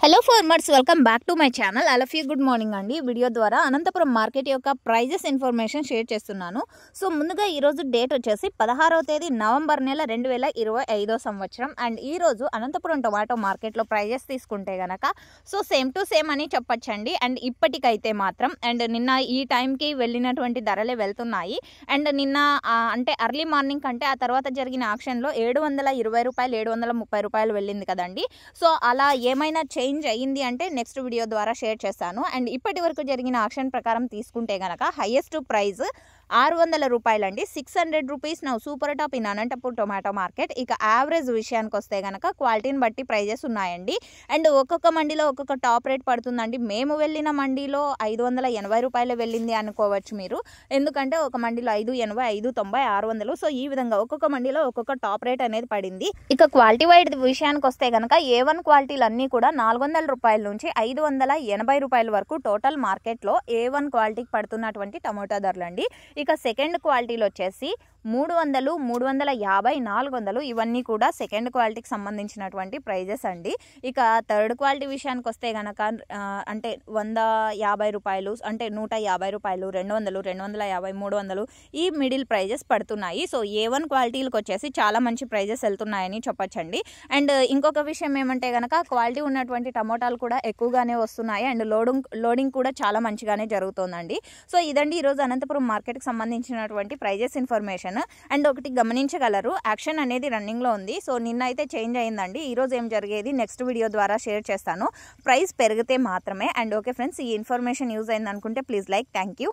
Hello farmers, welcome back to my channel. అలఫీ good morning అండి. Video ద్వారా Anantapur market యొక్క ప్రైజెస్ ఇన్ఫర్మేషన్ షేర్ చేస్తున్నాను. సో ముందుగా ఈరోజు డేట్ వచ్చేసి 16వ తేదీ నవంబర్ నెల 2025 సంవత్సరం. అండ్ ఈరోజు అనంతపురం టొమాటో మార్కెట్లో ప్రైజెస్ తీసుకుంటే గనక సో సేమ్ టు సేమ్ అని చెప్పచ్చండి. అండ్ ఇప్పటికైతే మాత్రం అండ్ నిన్న ఈ టైంకి వెళ్ళినటువంటి ధరలే వెళ్తున్నాయి. అండ్ నిన్న అంటే అర్లీ మార్నింగ్ కంటే ఆ తర్వాత జరిగిన ఆక్షన్లో 720 రూపాయలు 730 రూపాయలు వెళ్ళింది కదండి. సో అలా ఏమైనా చేంజ్ అయ్యింది అంటే నెక్స్ట్ వీడియో ద్వారా షేర్ చేస్తాను. అండ్ ఇప్పటి వరకు జరిగిన ఆక్షన్ ప్రకారం తీసుకుంటే గనక హైయెస్ట్ ప్రైస్ 600 రూపాయలండి. 600 rupees now super top in Anantapur tomato market. ఇక యావరేజ్ విషయానికి వస్తే గనక క్వాలిటీని బట్టి ప్రైజెస్ ఉన్నాయండి. అండ్ ఒక్కొక్క మండీలో ఒక్కొక్క టాప్ రేట్ పడుతుందండి. మేము వెళ్ళిన మండీలో 580 రూపాయలు వెళ్ళింది అనుకోవచ్చు మీరు. ఎందుకంటే ఒక మండీలో 580, 590, 600. సో ఈ విధంగా ఒక్కొక్క మండీలో ఒక్కొక్క టాప్ రేట్ అనేది పడింది. ఇక క్వాలిటీ వైడ్ విషయానికి వస్తే గనక A1 క్వాలిటీలు అన్నీ కూడా 400 రూపాయల నుంచి 580 రూపాయల వరకు టోటల్ మార్కెట్లో A1 క్వాలిటీకి పడుతున్నటువంటి టమోటా ధరలు అండి. ఇక సెకండ్ క్వాలిటీలు వచ్చేసి 300, 350, 400 ఇవన్నీ కూడా సెకండ్ క్వాలిటీకి సంబంధించినటువంటి ప్రైజెస్ అండి. ఇక థర్డ్ క్వాలిటీ విషయానికి వస్తే కనుక అంటే 150 రూపాయలు, అంటే 150 రూపాయలు, 200, 250, 300 ఈ మిడిల్ ప్రైజెస్ పడుతున్నాయి. సో A1 క్వాలిటీలకు వచ్చేసి చాలా మంచి ప్రైజెస్ వెళ్తున్నాయని చెప్పొచ్చండి. అండ్ ఇంకొక విషయం ఏమంటే కనుక క్వాలిటీ ఉన్నటువంటి టమోటాలు కూడా ఎక్కువగానే వస్తున్నాయి. అండ్ లోడింగ్ కూడా చాలా మంచిగానే జరుగుతుందండి. సో ఇదండి ఈరోజు అనంతపురం మార్కెట్కి సంబంధించినటువంటి ప్రైజెస్ ఇన్ఫర్మేషన్. అండ్ ఒకటి గమనించగలరు, యాక్షన్ అనేది రన్నింగ్ లో ఉంది. సో నిన్న అయితే చేంజ్ అయిందండి. ఈ రోజు ఏం జరిగేది నెక్స్ట్ వీడియో ద్వారా షేర్ చేస్తాను. ప్రైస్ పెరిగితే మాత్రమే. అండ్ ఓకే ఫ్రెండ్స్, ఈ ఇన్ఫర్మేషన్ యూజ్ అయింది అనుకుంటే ప్లీజ్ లైక్. Thank you.